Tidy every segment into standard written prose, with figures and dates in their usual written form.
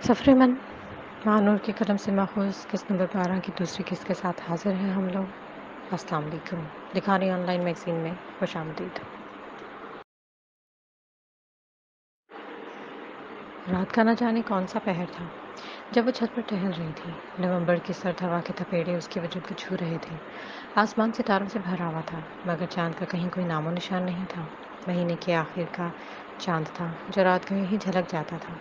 سفر من معنور کی قلم سے ماخوذ قسط نمبر 12 کی دوسری قسط کے ساتھ حاضر ہیں ہم لوگ۔ السلام علیکم۔ لکھانی آن لائن میگزین میں خوش آمدید۔ رات کا نہ جانے کون سا پہر تھا جب وہ چھت پر ٹہل رہی تھی۔ نومبر کی سرد ہوا کے تھپیڑے اس کے وجود کو چھو رہے تھے۔ آسمان ستاروں سے بھرا ہوا تھا مگر چاند کا کہیں کوئی نام و نشان نہیں تھا۔ مہینے کے آخر کا چاند تھا جو رات گئے ہی جھلک جاتا تھا۔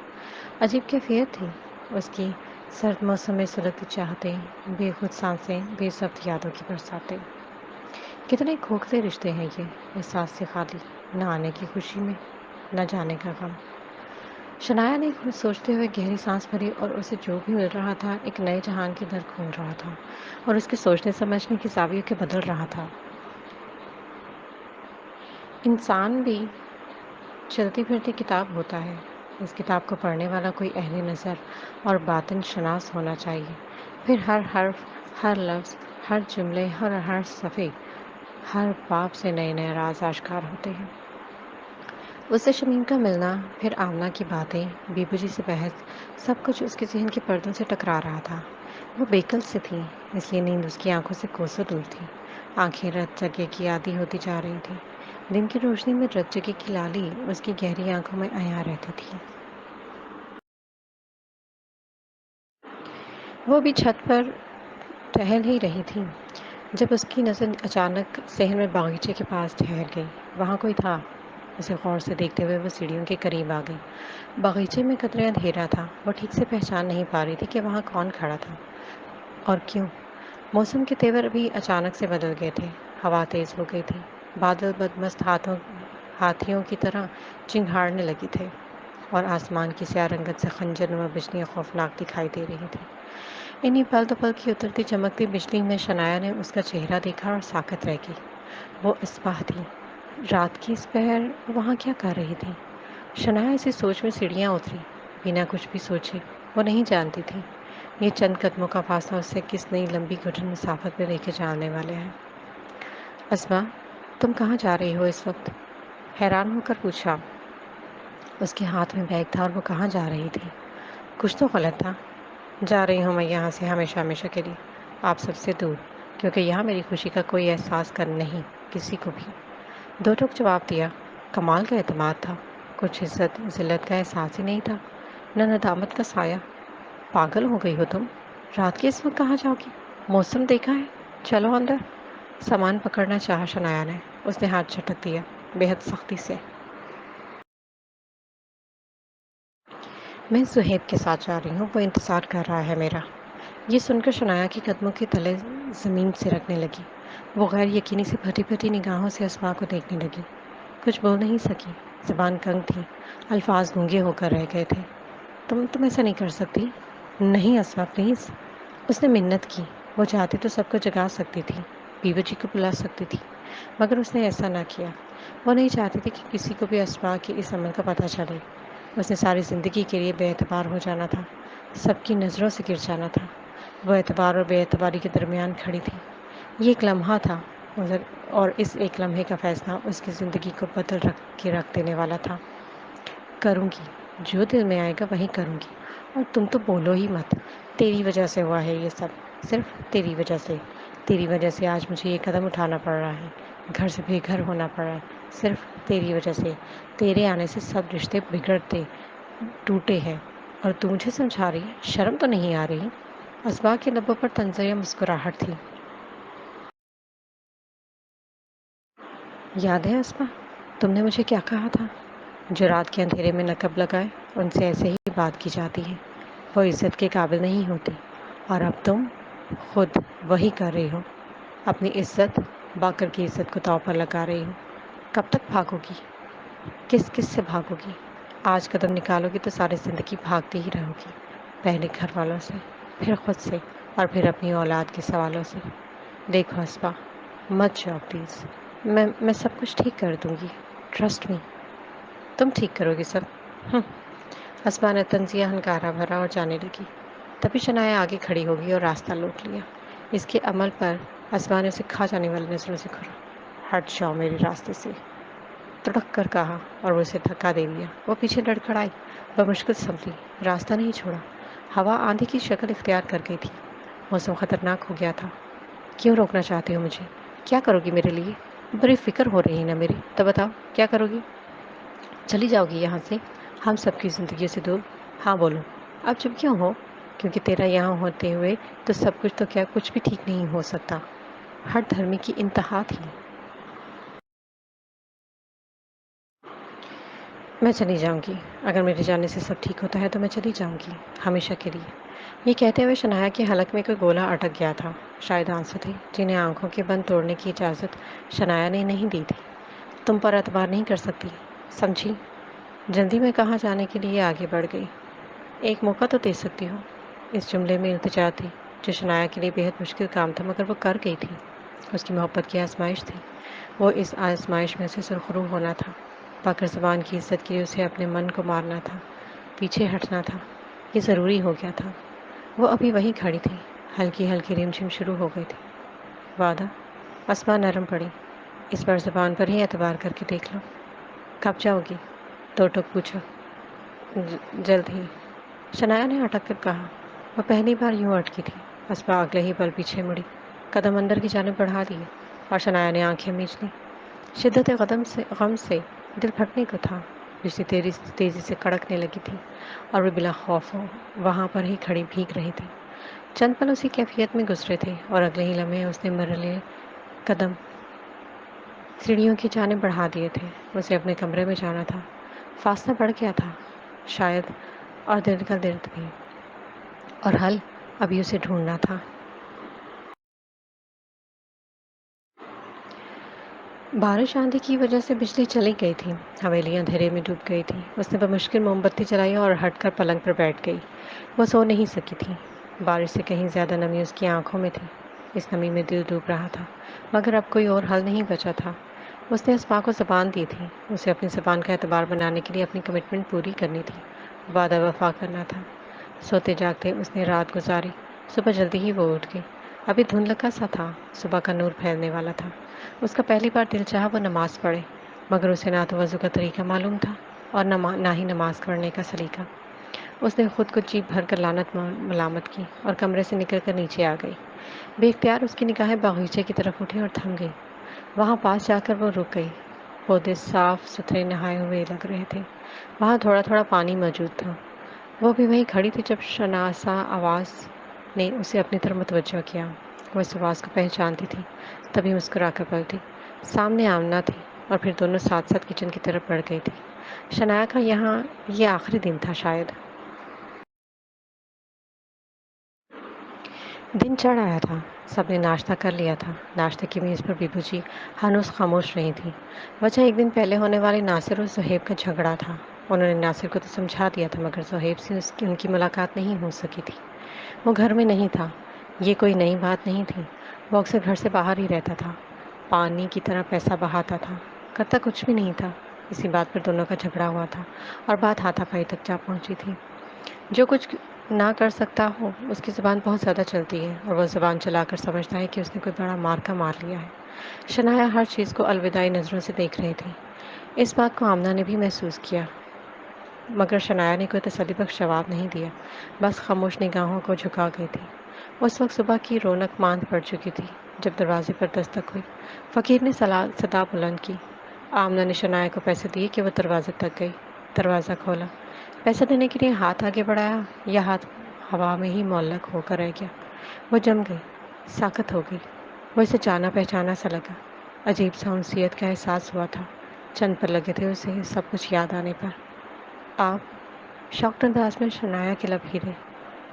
عجیب کیفیت تھی اس کی، سرد موسم میں سلگتی چاہتیں، بے خود سانسیں، بے ضبط یادوں کی برساتیں۔ کتنے کھوکھلے رشتے ہیں یہ، احساس سے خالی، نہ آنے کی خوشی میں نہ جانے کا غم۔ شنایا نے خود سوچتے ہوئے گہری سانس بھری اور اسے جو بھی مل رہا تھا ایک نئے جہان کے در کھول رہا تھا اور اس کے سوچنے سمجھنے کی زاویے کے بدل رہا تھا۔ انسان بھی چلتی پھرتی کتاب ہوتا ہے۔ اس کتاب کو پڑھنے والا کوئی اہل نظر اور باطن شناس ہونا چاہیے، پھر ہر حرف، ہر لفظ، ہر جملے، ہر صفحے، ہر باب سے نئے نئے راز آشکار ہوتے ہیں۔ اس سے شمیم کا ملنا، پھر آمنہ کی باتیں، بی بجی سے بحث، سب کچھ اس کے ذہن کے پردوں سے ٹکرا رہا تھا۔ وہ بیکل سے تھی، اس لیے نیند اس کی آنکھوں سے کوسوں دور تھی۔ آنکھیں رت جگے کی عادی ہوتی جا رہی تھیں۔ دن کی روشنی میں رت جگے کی لالی اس کی گہری آنکھوں میں عیاں رہتی تھی۔ وہ بھی چھت پر ٹہل ہی رہی تھی جب اس کی نظر اچانک صحن میں باغیچے کے پاس ٹھہر گئی۔ وہاں کوئی تھا۔ اسے غور سے دیکھتے ہوئے وہ سیڑھیوں کے قریب آ گئی۔ باغیچے میں قدرے اندھیرا تھا۔ وہ ٹھیک سے پہچان نہیں پا رہی تھی کہ وہاں کون کھڑا تھا اور کیوں۔ موسم کے تیور بھی اچانک سے بدل گئے تھے۔ ہوا تیز ہو گئی تھی۔ بادل بدمست ہاتھیوں کی طرح چنگھاڑنے لگے تھے اور آسمان کی سیاہ رنگت سے خنجر نما بجلیاں خوفناک دکھائی دے رہی تھیں۔ انہی پل دو پل کی اترتی چمکتی بجلی میں شنایا نے اس کا چہرہ دیکھا اور ساکت رہ گئی۔ وہ اصباح تھی۔ رات کی اس پہر وہاں کیا کر رہی تھی؟ شنایا اسی سوچ میں سیڑھیاں اتری، بنا کچھ بھی سوچے۔ وہ نہیں جانتی تھی یہ چند قدموں کا فاصلہ اسے کس نئی لمبی کٹھن مسافت میں لے کے جانے والے ہیں۔ اسما، تم کہاں جا رہی ہو اس وقت؟ حیران ہو کر پوچھا۔ اس کے ہاتھ میں بیگ تھا اور وہ کہاں جا رہی تھی؟ کچھ تو غلط تھا۔ جا رہی ہوں میں یہاں سے ہمیشہ ہمیشہ کے لیے، آپ سب سے دور، کیونکہ یہاں میری خوشی کا کوئی احساس کر نہیں، کسی کو بھی۔ دو ٹوک جواب دیا۔ کمال کا اعتماد تھا۔ کچھ عزت ذلت کا احساس ہی نہیں تھا، نہ ندامت کا سایہ۔ پاگل ہو گئی ہو تم؟ رات کے اس وقت کہاں جاؤ گی؟ موسم دیکھا ہے؟ چلو اندر۔ سامان پکڑنا چاہا شنایا نے۔ اس نے ہاتھ جھٹک دیا، بے حد سختی سے۔ میں زہیب کے ساتھ جا رہی ہوں، وہ انتظار کر رہا ہے میرا۔ یہ سن کر شنایا کے قدموں کے تلے زمین سے رکھنے لگی۔ وہ غیر یقینی سے پھٹی پھٹی نگاہوں سے اسما کو دیکھنے لگی۔ کچھ بول نہیں سکی، زبان کنگ تھی، الفاظ گونگے ہو کر رہ گئے تھے۔ تم ایسا نہیں کر سکتی۔ نہیں اسما پلیز۔ اس نے منت کی۔ وہ چاہتی تو سب کو جگا سکتی تھی، بیوی جی کو بلا سکتی تھی، مگر اس نے ایسا نہ کیا۔ وہ نہیں چاہتی تھی کہ کسی کو بھی اسما کے اس عمل کا پتہ چلے۔ اس نے ساری زندگی کے لیے بے اعتبار ہو جانا تھا، سب کی نظروں سے گر جانا تھا۔ وہ اعتبار اور بے اعتباری کے درمیان کھڑی تھی۔ یہ ایک لمحہ تھا اور اس ایک لمحے کا فیصلہ اس کی زندگی کو بدل کے رکھ دینے والا تھا۔ کروں گی جو دل میں آئے گا وہی کروں گی، اور تم تو بولو ہی مت۔ تیری وجہ سے ہوا ہے یہ سب، صرف تیری وجہ سے۔ تیری وجہ سے آج مجھے یہ قدم اٹھانا پڑ رہا ہے، گھر سے بے گھر ہونا پڑ رہا ہے، صرف تیری وجہ سے۔ تیرے آنے سے سب رشتے بگڑتے ٹوٹے ہیں اور تو مجھے سمجھا رہی ہے؟ شرم تو نہیں آ رہی؟ اسما کے لبوں پر طنزیہ مسکراہٹ تھی۔ یاد ہے اسما، تم نے مجھے کیا کہا تھا؟ جو رات کے اندھیرے میں نقب لگائے ان سے ایسے ہی بات کی جاتی ہے، وہ عزت کے قابل نہیں ہوتی۔ اور اب تم خود وہی کر رہی ہو، اپنی عزت، باقر کی عزت کو داؤ پر لگا رہی ہو۔ کب تک بھاگو گی؟ کس کس سے بھاگو گی؟ آج قدم نکالو گی تو ساری زندگی بھاگتی ہی رہو گی، پہلے گھر والوں سے، پھر خود سے، اور پھر اپنی اولاد کے سوالوں سے۔ دیکھو اسما، مت جاؤ پلیز، میں سب کچھ ٹھیک کر دوں گی، ٹرسٹ می۔ تم ٹھیک کرو گی سب؟ اسما نے طنزیہ ہنکارا بھرا اور جانے لگی۔ تبھی شنایا آگے کھڑی ہوگی اور راستہ لوٹ لیا۔ اس کے عمل پر اسما نے اسے کھا جانے والی نظروں سے گھورا۔ ہٹ جاؤ میرے راستے سے، تڑک کر کہا، اور وہ اسے دھکا دے دیا۔ وہ پیچھے لڑکھڑائی، بمشکل سنبھلی، راستہ نہیں چھوڑا۔ ہوا آندھی کی شکل اختیار کر گئی تھی۔ موسم خطرناک ہو گیا تھا۔ کیوں روکنا چاہتے ہو مجھے؟ کیا کرو گی میرے لیے؟ بڑی فکر ہو رہی ہے نا میری، تو بتاؤ کیا کرو گی؟ چلی جاؤ گی یہاں سے، ہم سب کی زندگی سے دور؟ ہاں بولو، اب چپ کیوں ہو؟ کیونکہ تیرا یہاں ہوتے ہوئے تو سب کچھ، تو کیا کچھ بھی ٹھیک نہیں ہو سکتا۔ ہر دھرمی کی انتہا تھی۔ میں چلی جاؤں گی، اگر میرے جانے سے سب ٹھیک ہوتا ہے تو میں چلی جاؤں گی، ہمیشہ کے لیے۔ یہ کہتے ہوئے شنایا کے حلق میں کوئی گولا اٹک گیا تھا۔ شاید آنسو تھے جنہیں آنکھوں کے بند توڑنے کی اجازت شنایا نے نہیں دی تھی۔ تم پر اعتبار نہیں کر سکتی، سمجھی؟ جلدی میں کہاں جانے کے لیے آگے بڑھ گئی۔ ایک موقع تو دے سکتی ہو۔ اس جملے میں التجا تھی جو شنایا کے لیے بےحد مشکل کام تھا، مگر وہ کر گئی تھی۔ اس کی محبت کی آزمائش تھی، وہ اس آزمائش میں سے سرخرو ہونا تھا۔ پاکر زبان کی عزت کے لیے اسے اپنے من کو مارنا تھا، پیچھے ہٹنا تھا، یہ ضروری ہو گیا تھا۔ وہ ابھی وہیں کھڑی تھی، ہلکی ہلکی رم جھم شروع ہو گئی تھی۔ وعدہ؟ آسمان نرم پڑی۔ اس بار زبان پر ہی اعتبار کر کے دیکھ لو۔ کب جاؤ گی؟ تو ٹک پوچھا۔ جلد ہی، شنایا نے اٹک کر کہا۔ وہ پہلی بار یوں اٹکی تھی۔ اسما اگلے ہی پل پیچھے مڑی، قدم اندر کی جانب بڑھا دیے، اور شنایا نے آنکھیں میچ لیں۔ شدت غم سے دل پھٹنے کو تھا۔ بجلی تیزی سے کڑکنے لگی تھی، اور وہ بلا خوف وہاں پر ہی کھڑی بھیگ رہی تھی۔ چند پل اسی کیفیت میں گزرے تھے، اور اگلے ہی لمحے اس نے مرلے قدم سیڑھیوں کی جانب بڑھا دیے تھے۔ اسے اپنے کمرے میں جانا تھا۔ فاصلہ بڑھ گیا تھا شاید، اور دل کا درد بھی، اور حل ابھی اسے ڈھونڈنا تھا۔ بارش آندھی کی وجہ سے بجلی چلی گئی تھی، حویلی اندھیرے میں ڈوب گئی تھی۔ اس نے بمشکل موم بتی جلائی اور ہٹ کر پلنگ پر بیٹھ گئی۔ وہ سو نہیں سکی تھی، بارش سے کہیں زیادہ نمی اس کی آنکھوں میں تھی۔ اس نمی میں دل ڈوب رہا تھا، مگر اب کوئی اور حل نہیں بچا تھا۔ اس نے اسما کو زبان دی تھی، اسے اپنی زبان کا اعتبار بنانے کے لیے اپنی کمٹمنٹ پوری کرنی تھی، وعدہ وفا کرنا تھا۔ سوتے جاگتے اس نے رات گزاری، صبح جلدی ہی وہ اٹھ گئی۔ ابھی دھندلکا سا تھا، صبح کا نور پھیلنے والا تھا۔ اس کا پہلی بار دل چاہا وہ نماز پڑھے، مگر اسے نہ تو وضو کا طریقہ معلوم تھا، اور نہ ہی نماز پڑھنے کا سلیقہ۔ اس نے خود کو جی بھر کر لعنت ملامت کی، اور کمرے سے نکل کر نیچے آ گئی۔ بے اختیار اس کی نگاہیں باغیچے کی طرف اٹھی اور تھم گئی۔ وہاں پاس جا کر وہ رک گئی۔ پودے صاف ستھرے نہائے ہوئے لگ رہے تھے، وہاں تھوڑا تھوڑا پانی موجود تھا۔ وہ بھی وہیں کھڑی تھی جب شناسا آواز نے اسے اپنی طرف متوجہ کیا۔ وہ اس آواز کو پہچانتی تھی، تبھی مسکرا کر پلٹی۔ سامنے آمنہ تھی، اور پھر دونوں ساتھ ساتھ کچن کی طرف بڑھ گئی تھی۔ شنایا کا یہاں یہ آخری دن تھا شاید۔ دن چڑھ آیا تھا، سب نے ناشتہ کر لیا تھا۔ ناشتے کی میز پر بیبو جی ہنوز خاموش رہی تھی۔ وجہ ایک دن پہلے ہونے والے ناصر اور زہیب کا جھگڑا تھا۔ انہوں نے ناصر کو تو سمجھا دیا تھا، مگر زہیب سے ان کی ملاقات نہیں ہو سکی تھی۔ وہ گھر میں نہیں تھا، یہ کوئی نئی بات نہیں تھی۔ وہ اکثر گھر سے باہر ہی رہتا تھا، پانی کی طرح پیسہ بہاتا تھا، کرتا کچھ بھی نہیں تھا۔ اسی بات پر دونوں کا جھگڑا ہوا تھا، اور بات ہاتھا پائی تک جا پہنچی تھی۔ جو کچھ نہ کر سکتا ہو اس کی زبان بہت زیادہ چلتی ہے، اور وہ زبان چلا کر سمجھتا ہے کہ اس نے کوئی بڑا مارکا مار لیا ہے۔ شنایا ہر چیز کو الوداعی نظروں سے دیکھ رہی تھی۔ اس بات کو آمنہ نے بھی محسوس کیا، مگر شنایا نے کوئی تسلی بخش جواب نہیں دیا، بس خاموش نگاہوں کو جھکا گئی تھی۔ اس وقت صبح کی رونق ماند پڑ چکی تھی جب دروازے پر دستک ہوئی۔ فقیر نے صدا بلند کی۔ آمنہ نے شنایا کو پیسے دیے کہ وہ دروازے تک گئی۔ دروازہ کھولا۔ پیسے دینے کے لیے ہاتھ آگے بڑھایا، یا ہاتھ ہوا میں ہی معلق ہو کر رہ گیا۔ وہ جم گئی، ساکت ہو گئی۔ وہ اسے جانا پہچانا سا لگا، عجیب سا انسیت کا احساس ہوا تھا۔ چند پر لگے تھے اسے سب کچھ یاد آنے پر۔ آپ؟ شوقت انداز میں شنایا کے لب ہلے۔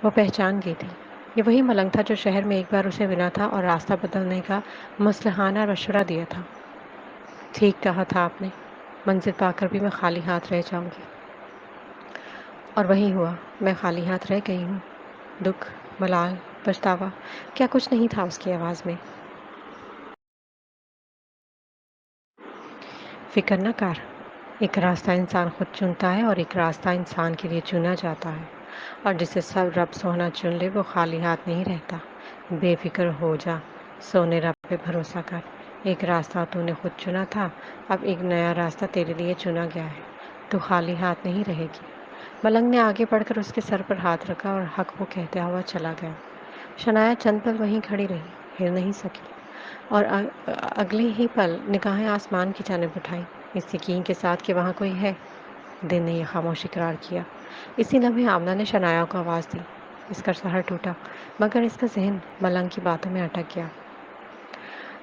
وہ پہچان گئی تھی، یہ وہی ملنگ تھا جو شہر میں ایک بار اسے ملا تھا اور راستہ بدلنے کا مصلحانہ مشورہ دیا تھا۔ ٹھیک کہا تھا آپ نے، منزل پا کر بھی میں خالی ہاتھ رہ جاؤں گی۔ اور وہی ہوا، میں خالی ہاتھ رہ گئی ہوں۔ دکھ، ملال، پچھتاوا، کیا کچھ نہیں تھا اس کی آواز میں۔ فکر نہ کر، ایک راستہ انسان خود چنتا ہے، اور ایک راستہ انسان کے لیے چنا جاتا ہے، اور جسے سب رب سونا چن لے وہ خالی ہاتھ نہیں رہتا۔ بے فکر ہو جا، سونے رب پہ بھروسہ کر۔ ایک راستہ تو نے خود چنا تھا، اب ایک نیا راستہ تیرے لیے چنا گیا ہے، تو خالی ہاتھ نہیں رہے گی۔ ملنگ نے آگے بڑھ کر اس کے سر پر ہاتھ رکھا اور حق وہ کہتا ہوا چلا گیا۔ شنایا چند پل وہیں کھڑی رہی، ہل نہیں سکی، اور اگلے ہی پل نگاہیں آسمان کی جانب اٹھائی، اس یقین کے ساتھ کہ وہاں کوئی ہے۔ دل نے یہ خاموش اقرار کیا۔ اسی لمحے آمنہ نے شنایا کو آواز دی۔ اس کا سہر ٹوٹا، مگر اس کا ذہن ملنگ کی باتوں میں اٹک گیا۔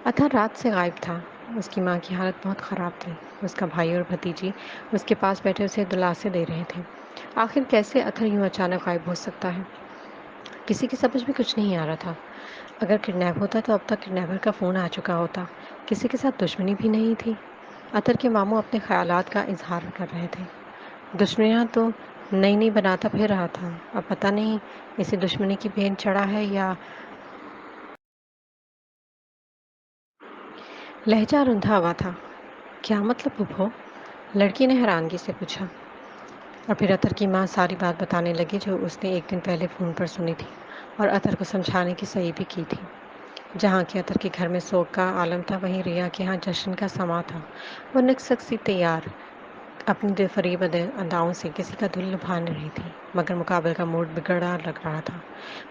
اطہر رات سے غائب تھا۔ اس کی ماں کی حالت بہت خراب تھی۔ اس کا بھائی اور بھتیجی اس کے پاس بیٹھے اسے دلاسے دے رہے تھے۔ آخر کیسے اطہر یوں اچانک غائب ہو سکتا ہے؟ کسی کی سمجھ میں کچھ نہیں آ رہا تھا۔ اگر کڈنیپ ہوتا تو اب تک کڈنیپر کا فون آ چکا ہوتا۔ کسی کے ساتھ دشمنی بھی نہیں تھی۔ اطہر کے ماموں اپنے خیالات کا اظہار کر رہے تھے۔ دشمنیاں تو نئی نئی بناتا پھر رہا تھا، اب پتہ نہیں اسے دشمنی کی بھین چڑھا ہے یا… لہجہ رندھا ہوا تھا۔ کیا مطلب پھپھو؟ لڑکی نے حیرانگی سے پوچھا، اور پھر اطہر کی ماں ساری بات بتانے لگی جو اس نے ایک دن پہلے فون پر سنی تھی اور اطہر کو سمجھانے کی صحیح بھی کی تھی۔ جہاں کہ اطہر کے گھر میں سوگ کا عالم تھا، وہیں ریا کے ہاں جشن کا سماں تھا۔ وہ نکسک سی تیار اپنی دل فریب اداؤں سے کسی کا دل لبھا رہی تھی، مگر مقابل کا موڈ بگڑا لگ رہا تھا۔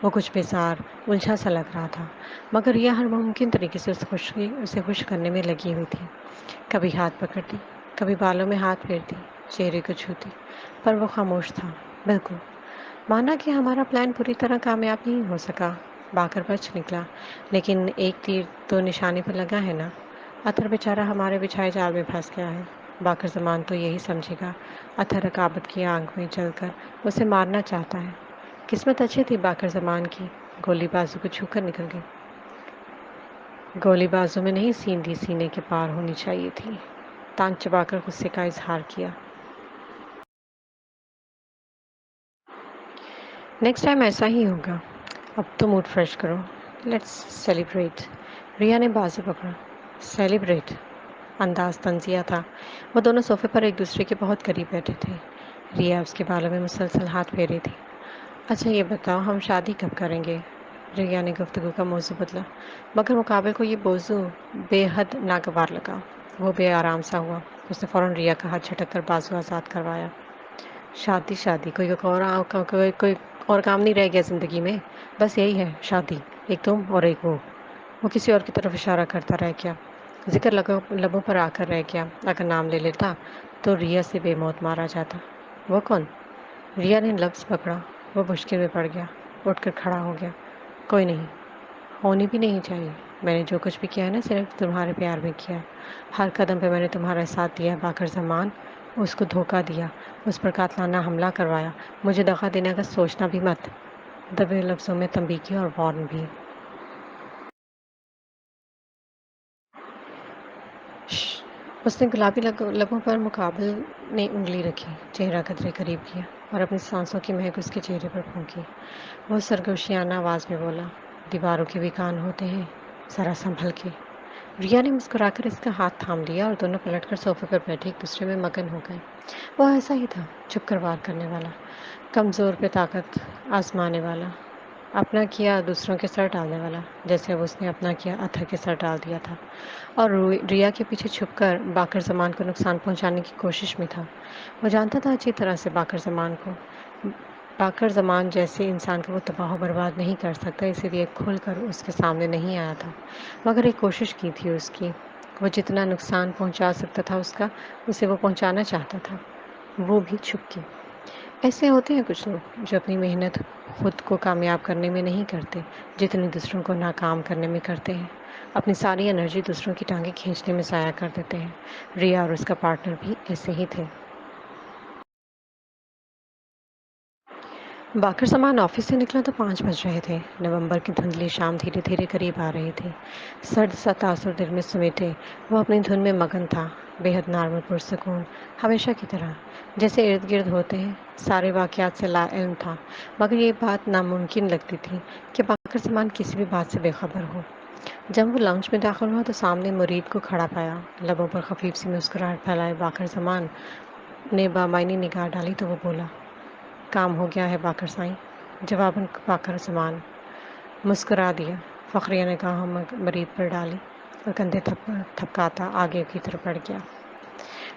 وہ کچھ بیزار، الجھا سا لگ رہا تھا، مگر ریا ہر ممکن طریقے سے اسے خوش کرنے میں لگی ہوئی تھی۔ کبھی ہاتھ پکڑتی، کبھی بالوں میں ہاتھ پھیرتی، چہرے کو چھوتی، پر وہ خاموش تھا، بالکل۔ مانا کہ ہمارا پلان پوری طرح کامیاب نہیں ہو سکا، باکر بچ نکلا، لیکن ایک تیر تو نشانے پر لگا ہے نا۔ اطہر بیچارہ ہمارے بچھائے جال میں پھنس گیا ہے۔ باکر زمان تو یہی سمجھے گا اطہر رقابت کی آنکھ میں جل کر اسے مارنا چاہتا ہے۔ قسمت اچھی تھی باکر زمان کی، گولی بازو کو چھو کر نکل گئی۔ گولی بازو میں نہیں، سیندھی سینے کے پار ہونی چاہیے تھی۔ تان چبا کر غصے کا اظہار کیا۔ نیکسٹ ٹائم ایسا ہی ہوگا۔ اب تو موڈ فریش کرو، لیٹس سیلیبریٹ۔ ریا نے بازو پکڑا۔ سیلیبریٹ؟ انداز طنزیہ تھا۔ وہ دونوں صوفے پر ایک دوسرے کے بہت قریب بیٹھے تھے۔ ریا اس کے بالوں میں مسلسل ہاتھ پھیرے تھی۔ اچھا یہ بتاؤ، ہم شادی کب کریں گے؟ ریا نے گفتگو کا موضوع بدلا، مگر مقابل کو یہ موضوع بے حد ناگوار لگا۔ وہ بے آرام سا ہوا۔ اس نے فوراً ریا کا ہاتھ جھٹک کر بازو آزاد کروایا۔ شادی شادی کوئی اور کام نہیں رہ گیا زندگی میں، بس یہی ہے شادی، ایک تم اور ایک وہ۔ وہ کسی اور کی طرف اشارہ کرتا رہ گیا۔ ذکر لبوں پر آ کر رہ گیا۔ اگر نام لے لیتا تو ریا سے بے موت مارا جاتا۔ وہ کون؟ ریا نے لفظ پکڑا۔ وہ مشکل میں پڑ گیا، اٹھ کر کھڑا ہو گیا۔ کوئی نہیں، ہونی بھی نہیں چاہیے۔ میں نے جو کچھ بھی کیا ہے نا، صرف تمہارے پیار میں کیا ہے۔ ہر قدم پہ میں نے تمہارا ساتھ دیا ہے باکر زمان، اس کو دھوکہ دیا، اس پر قاتلانہ حملہ کروایا۔ مجھے دغا دینے کا سوچنا بھی مت۔ دبے لفظوں میں تنبیہ کی اور وارن بھی۔ اس نے گلابی لبوں پر مقابل نے انگلی رکھی، چہرہ قدرے قریب کیا اور اپنی سانسوں کی مہک اس کے چہرے پر پھونکی۔ وہ سرگوشیانہ آواز میں بولا، دیواروں کے بھی کان ہوتے ہیں، ذرا سنبھل کے۔ ریا نے مسکرا کر اس کا ہاتھ تھام لیا اور دونوں پلٹ کر صوفے پر بیٹھے ایک دوسرے میں مگن ہو گئے۔ وہ ایسا ہی تھا، چھپ کر وار کرنے والا، کمزور پہ طاقت آزمانے والا، اپنا کیا دوسروں کے سر ڈالنے والا، جیسے اب اس نے اپنا کیا اطہر کے سر ڈال دیا تھا، اور ریا کے پیچھے چھپ کر باکر زمان کو نقصان پہنچانے کی کوشش میں تھا۔ وہ جانتا تھا اچھی طرح سے باکر زمان جیسے انسان کو وہ تباہ و برباد نہیں کر سکتا، اسی لیے کھل کر اس کے سامنے نہیں آیا تھا، مگر ایک کوشش کی تھی اس کی۔ وہ جتنا نقصان پہنچا سکتا تھا اسے وہ پہنچانا چاہتا تھا، وہ بھی چھپ کے۔ ایسے ہوتے ہیں کچھ لوگ جو اپنی محنت خود کو کامیاب کرنے میں نہیں کرتے جتنی دوسروں کو ناکام کرنے میں کرتے ہیں، اپنی ساری انرجی دوسروں کی ٹانگیں کھینچنے میں ضائع کر دیتے ہیں۔ ریا اور اس کا پارٹنر بھی ایسے ہی تھے۔ باکر زمان آفس سے نکلا تو 5 بج رہے تھے۔ نومبر کی دھندلی شام دھیرے دھیرے قریب آ رہی تھی۔ سرد سا تاثر دل میں سمیٹے وہ اپنی دھن میں مگن تھا، بے حد نارمل پرسکون، ہمیشہ کی طرح، جیسے ارد گرد ہوتے ہیں۔ سارے واقعات سے لا علم تھا، مگر یہ بات ناممکن لگتی تھی کہ باکر زمان کسی بھی بات سے بے خبر ہو۔ جب وہ لاؤنج میں داخل ہوا تو سامنے مرید کو کھڑا پایا۔ لبوں پر خفیف سی مسکراہٹ پھیلائے باکر زمان نے بامعنی نگاہ ڈالی تو وہ بولا، کام ہو گیا ہے باکر سائیں۔ جواباً باکر زمان مسکرا دیا۔ فخریہ نگاہوں مرید پر ڈالی اور کندھے تھپکاتا آگے کی طرف بڑھ گیا۔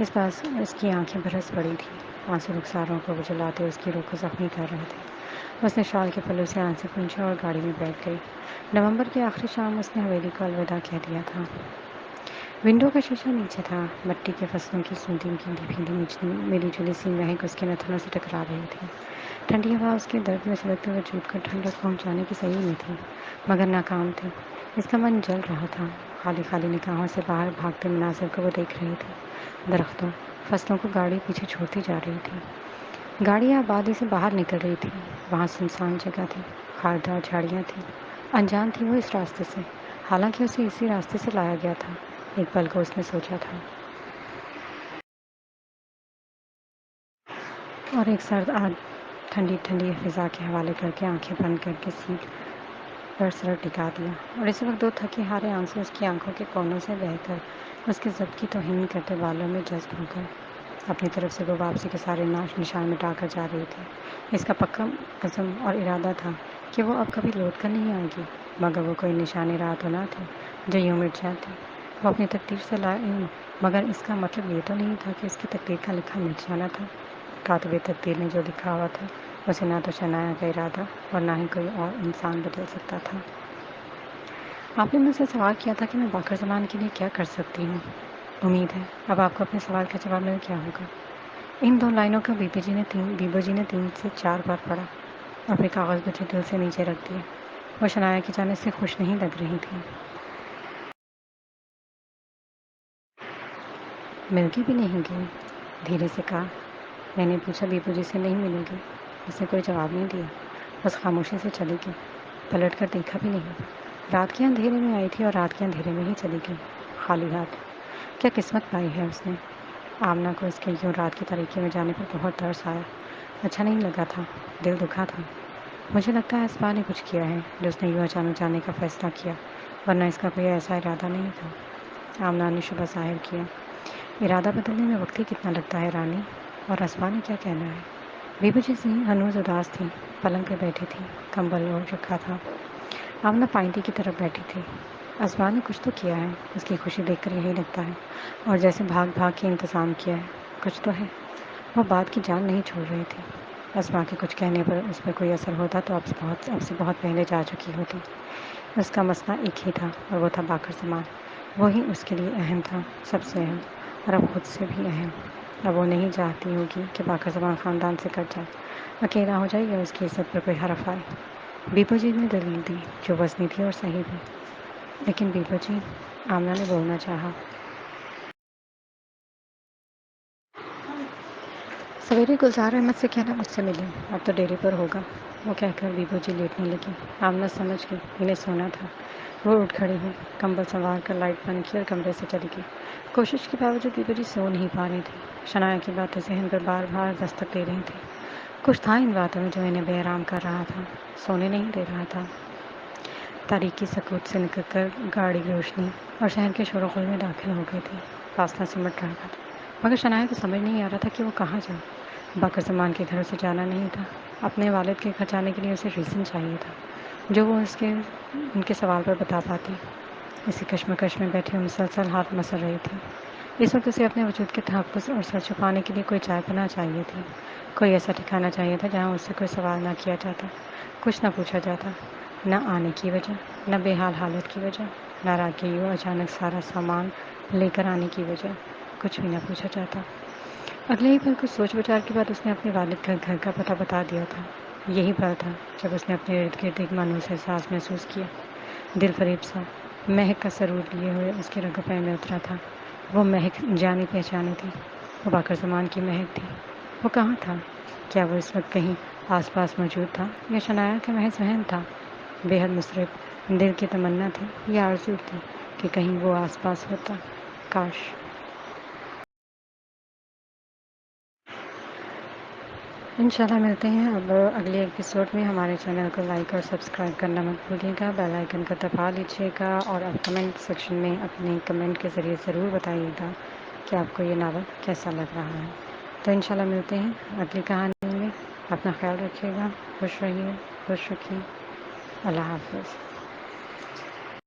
اس پاس اس کی آنکھیں برس پڑی تھیں، آنسو رخساروں کو جلاتے اس کی روح کو زخمی کر رہے تھے۔ اس نے شال کے پلوں سے آنسو پونچھا اور گاڑی میں بیٹھ گئی۔ نومبر کی آخری شام اس نے حویلی کو الوداع کہہ دیا تھا۔ ونڈو کا شیشہ نیچے تھا، مٹی کے فصلوں کی سوندھی بھیندی ملی جلی سی مہک اس کے نتنوں سے ٹکرا رہی تھی۔ ٹھنڈی ہوا اس کے درد میں سلگتے وجود کو ٹھنڈک پہنچانے کی صحیح میں تھی، مگر ناکام تھی۔ اس کا من جل رہا تھا، خالی خالی نگاہوں سے باہر بھاگتے مناظر کو وہ دیکھ رہی تھی۔ درختوں، فصلوں کو گاڑی پیچھے چھوڑتی جا رہی تھی۔ گاڑی آبادی سے باہر نکل رہی تھی، وہاں سنسان جگہ تھی، خاردار جھاڑیاں تھیں۔ انجان تھی وہ اس راستے سے، حالانکہ اسے اسی راستے سے لایا گیا تھا۔ ایک پل کو اس نے سوچا تھا، اور ایک سرد آگ ٹھنڈی ٹھنڈی فضا کے حوالے کر کے آنکھیں بند کر کے سیٹ پر سر ٹکا دیا۔ اور اس وقت دو تھکے ہارے آنسو اس کی آنکھوں کے کونوں سے بہہ کر اس کے ضبط کی توہین کرتے بالوں میں جذب ہو گئے۔ اپنی طرف سے وہ واپسی کے سارے نشان مٹا کر جا رہی تھی۔ اس کا پکا عزم اور ارادہ تھا کہ وہ اب کبھی لوٹ کر نہیں آئے گی، مگر وہ کوئی نشان راہ تو نہ تھی جو یوں مٹ جاتی۔ وہ اپنی تقدیر سے لاعلم، مگر اس کا مطلب یہ تو نہیں تھا کہ اس کی تقدیر کا لکھا مٹ جانا تھا۔ کاتب تقدیر نے جو لکھا ہوا تھا اسے نہ تو شنایا کا ارادہ اور نہ ہی کوئی اور انسان بدل سکتا تھا۔ آپ نے مجھ سے سوال کیا تھا کہ میں باقر زمان کے لیے کیا کر سکتی ہوں۔ امید ہے اب آپ کو اپنے سوال کا جواب مل گیا ہوگا۔ ان دو لائنوں کا بیبو جی نے 3 سے 4 بار پڑھا اور پھر کاغذ بچے دل سے نیچے رکھ دیا۔ وہ شنایا کی جانب سے خوش نہیں لگ رہی تھی۔ ملتی بھی نہیں گئی، دھیرے سے کہا۔ میں نے پوچھا بیبو جی سے نہیں ملے گی؟ اس نے کوئی جواب نہیں دیا، بس خاموشی سے چلی گئی، پلٹ کر دیکھا بھی نہیں۔ رات کے اندھیرے میں آئی تھی اور رات کے اندھیرے میں ہی چلی گئی، خالی ہاتھ۔ کیا قسمت پائی ہے اس نے۔ آمنہ کو اس کے یوں رات کی تاریکی میں جانے پر بہت ترس آیا۔ اچھا نہیں لگا تھا، دل دکھا تھا۔ مجھے لگتا ہے اسپا نے کچھ کیا ہے جو اس نے یوں اچانک جانے کا فیصلہ کیا، ورنہ اس کا کوئی ایسا ارادہ نہیں تھا۔ آمنہ نے شبہ ظاہر کیا۔ ارادہ بدلنے میں وقت ہی کتنا لگتا ہے رانی، اور اسپا نے کیا کہنا ہے۔ بیبو جی ہنوز اداس تھی، پلنگ پہ بیٹھی تھی، کمبل اوڑھ رکھا تھا۔ آمنہ پائنٹی کی طرف بیٹھی تھی۔ اسپا نے کچھ تو کیا ہے، اس کی خوشی دیکھ کر یہی لگتا ہے، اور جیسے بھاگ بھاگ کے انتظام کیا ہے، کچھ تو ہے۔ وہ بات کی جان نہیں چھوڑ رہی تھی۔ اسپا کے کچھ کہنے پر اس پر کوئی اثر ہوتا تو اب سے بہت پہلے جا چکی ہوتی۔ اس کا مسئلہ ایک ہی تھا، اور وہ تھا باقر زمان۔ وہی اس کے لیے اہم تھا، سب سے اہم، اور اب خود سے بھی اہم۔ اب وہ نہیں چاہتی ہوگی کہ باقر زمان خاندان سے کٹ جائے، اکیلا ہو جائے یا اس کی عزت پر کوئی حرف آئے۔ بیبو جی نے دلیل دی جو وزنی تھی اور صحیح بھی۔ لیکن بیبو جی، آمنہ نے بولنا چاہا۔ سویرے گلزار احمد سے کہنا مجھ سے ملیں، اب تو ڈیرے پر ہوگا۔ وہ کہہ کر بیبو جی لیٹنے لگی۔ آمنہ سمجھ گئی انہیں سونا تھا۔ وہ اٹھ کھڑی ہوئی، کمبل سنوار کر لائٹ بند کی اور کمرے سے چلی گئی۔ کوشش کے باوجود بیبو جی سو نہیں پا رہی تھی۔ شنایا کی باتیں ذہن پر بار بار دستک دے رہی تھیں۔ کچھ تھا ان باتوں میں جو انہیں بے آرام کر رہا تھا، سونے نہیں دے رہا تھا۔ تاریکی سکوت سے نکل کر گاڑی کی روشنی اور شہر کے شور و غل میں داخل ہو گئی تھی۔ فاصلہ سمٹ رہا تھا، مگر شنایا کو سمجھ نہیں آ رہا تھا کہ وہ کہاں جائے۔ باقر زمان کے گھر اسے جانا نہیں تھا، اپنے والد کے گھر جانے کے لیے اسے ریزن چاہیے تھا جو وہ ان کے سوال پر بتا پاتی۔ اسی کشمکش میں بیٹھی وہ مسلسل ہاتھ مسل رہی تھی۔ اس وقت اسے اپنے وجود کے تحفظ اور سر چھپانے کے لیے کوئی چائے پناہ چاہیے تھی، کوئی ایسا ٹھکانا چاہیے تھا جہاں اس سے کوئی سوال نہ کیا جاتا، کچھ نہ پوچھا جاتا، نہ آنے کی وجہ، نہ بے حال حالت کی وجہ، نہ رات کے یوں اچانک سارا سامان لے کر آنے کی وجہ، کچھ بھی نہ پوچھا جاتا۔ اگلے ہی پل کچھ سوچ بچار کے بعد اس نے اپنے والد کا گھر کا پتہ بتا دیا تھا۔ یہی پل تھا جب اس نے اپنے ارد گرد ایک مانوس احساس محسوس کیا، دل فریب سا، مہک کا سرور لیے ہوئے اس کے رگ پے میں اترا تھا۔ وہ مہک جانی پہچانی تھی، وہ باقر زمان کی مہک تھی۔ وہ کہاں تھا؟ کیا وہ اس وقت کہیں آس پاس موجود تھا یا شنایا کا محض وہم تھا؟ بے حد مصرف دل کی تمنا تھی یا آرزو تھی کہ کہیں وہ آس پاس ہوتا، کاش۔ انشاءاللہ ملتے ہیں اب اگلے ایپیسوڈ میں۔ ہمارے چینل کو لائک اور سبسکرائب کرنا مت بھولیے گا، بیل آئیکن کو دبا لیجیے گا، اور اب کمنٹ سیکشن میں اپنے کمنٹ کے ذریعے ضرور بتائیے گا کہ آپ کو یہ ناول کیسا لگ رہا ہے۔ تو انشاءاللہ ملتے ہیں اگلی کہانی میں۔ اپنا خیال رکھیے گا، خوش رہیے، خوش رکھیے۔ اللہ حافظ۔